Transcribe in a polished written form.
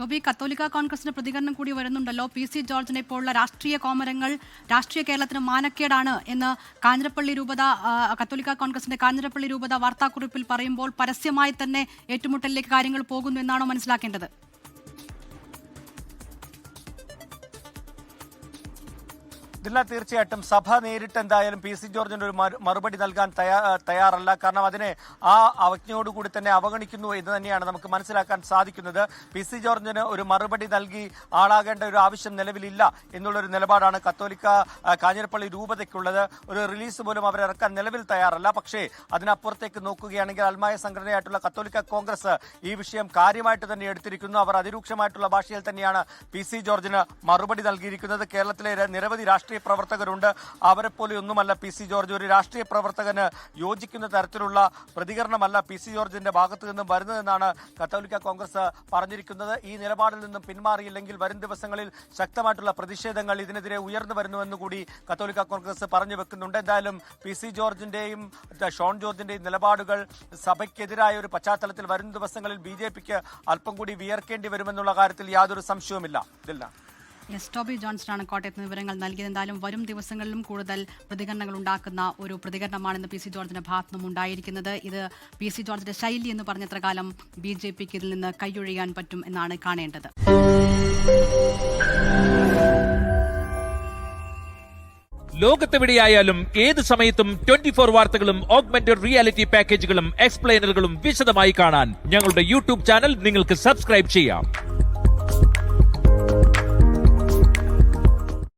Toby, കത്തോലിക്ക കോൺഗ്രസിന്റെ പ്രതികരണം കൂടി വരുന്നുണ്ടല്ലോ. PC ജോർജിനെ പോലുള്ള രാഷ്ട്രീയ കോമരങ്ങൾ രാഷ്ട്രീയ കേരളത്തിന് മാനക്കേടാണ് എന്ന് കാഞ്ഞിരപ്പള്ളി രൂപത, കത്തോലിക്ക കോൺഗ്രസിന്റെ കാഞ്ഞിരപ്പള്ളി രൂപത വാർത്താക്കുറിപ്പിൽ പറയുമ്പോൾ പരസ്യമായി തന്നെ ഏറ്റുമുട്ടലിലേക്ക് കാര്യങ്ങൾ പോകുന്നു എന്നാണോ മനസ്സിലാക്കേണ്ടത്? ഇതില്ല, തീർച്ചയായിട്ടും സഭ നേരിട്ട് എന്തായാലും PC ജോർജിന് ഒരു മറുപടി നൽകാൻ തയ്യാറല്ല. കാരണം അതിനെ ആ അവജ്ഞയോടുകൂടി തന്നെ അവഗണിക്കുന്നു എന്ന് തന്നെയാണ് നമുക്ക് മനസ്സിലാക്കാൻ സാധിക്കുന്നത്. PC ജോർജിന് ഒരു മറുപടി നൽകി ആളാകേണ്ട ഒരു ആവശ്യം നിലവിലില്ല എന്നുള്ളൊരു നിലപാടാണ് കത്തോലിക്ക കാഞ്ഞിരപ്പള്ളി രൂപതയ്ക്കുള്ളത്. ഒരു റിലീസ് പോലും അവരിറക്കാൻ നിലവിൽ തയ്യാറല്ല. പക്ഷേ അതിനപ്പുറത്തേക്ക് നോക്കുകയാണെങ്കിൽ അൽമായ സംഘടനയായിട്ടുള്ള കത്തോലിക്ക കോൺഗ്രസ് ഈ വിഷയം കാര്യമായിട്ട് തന്നെ എടുത്തിരിക്കുന്നു. അവർ അതിരൂക്ഷമായിട്ടുള്ള ഭാഷയിൽ തന്നെയാണ് PC ജോർജിന് മറുപടി നൽകിയിരിക്കുന്നത്. കേരളത്തിലെ നിരവധി രാഷ്ട്രീയ പ്രവർത്തകരുണ്ട്. അവരെ പോലെ ഒന്നുമല്ല PC ജോർജ്. ഒരു രാഷ്ട്രീയ പ്രവർത്തകന് യോജിക്കുന്ന തരത്തിലുള്ള പ്രതികരണമല്ല PC ജോർജിന്റെ ഭാഗത്തു നിന്നും വരുന്നതെന്നാണ് കത്തോലിക്ക കോൺഗ്രസ് പറഞ്ഞിരിക്കുന്നത്. ഈ നിലപാടിൽ നിന്നും പിന്മാറിയില്ലെങ്കിൽ വരും ദിവസങ്ങളിൽ ശക്തമായിട്ടുള്ള പ്രതിഷേധങ്ങൾ ഇതിനെതിരെ ഉയർന്നു വരുന്നുവെന്ന് കൂടി കത്തോലിക്ക കോൺഗ്രസ് പറഞ്ഞു വെക്കുന്നുണ്ട്. എന്തായാലും PC ജോർജിന്റെയും ഷോൺ ജോർജിന്റെയും നിലപാടുകൾ സഭയ്ക്കെതിരായ ഒരു പശ്ചാത്തലത്തിൽ വരും ദിവസങ്ങളിൽ BJPക്ക് അല്പം കൂടി വിയർക്കേണ്ടി വരുമെന്നുള്ള കാര്യത്തിൽ യാതൊരു സംശയവുമില്ല. ഇതില്ല. ടോബി ജോൺസണാണ് കോട്ടയത്ത് വിവരങ്ങൾ നൽകിയത്. എന്തായാലും വരും ദിവസങ്ങളിലും കൂടുതൽ പ്രതികരണങ്ങൾ ഉണ്ടാക്കുന്ന ഒരു പ്രതികരണമാണ് PC ജോർജിന്റെ ഭാഗത്തുനിന്നും ഉണ്ടായിരിക്കുന്നത്. ഇത് PC ജോർജിന്റെ ശൈലി എന്ന് പറഞ്ഞത്ര കാലം BJPക്ക് ഇതിൽ നിന്ന് കൈയൊഴിയാൻ പറ്റും എന്നാണ് കാണേണ്ടത്. ലോകത്തെവിടെയായാലും ഏത് സമയത്തും 24 വാർത്തകളും ഓഗ്മെന്റഡ് റിയാലിറ്റി പാക്കേജുകളും എക്സ്പ്ലെയിനറുകളും വിശദമായി കാണാൻ ഞങ്ങളുടെ YouTube ചാനൽ നിങ്ങൾക്ക് സബ്സ്ക്രൈബ് ചെയ്യാം.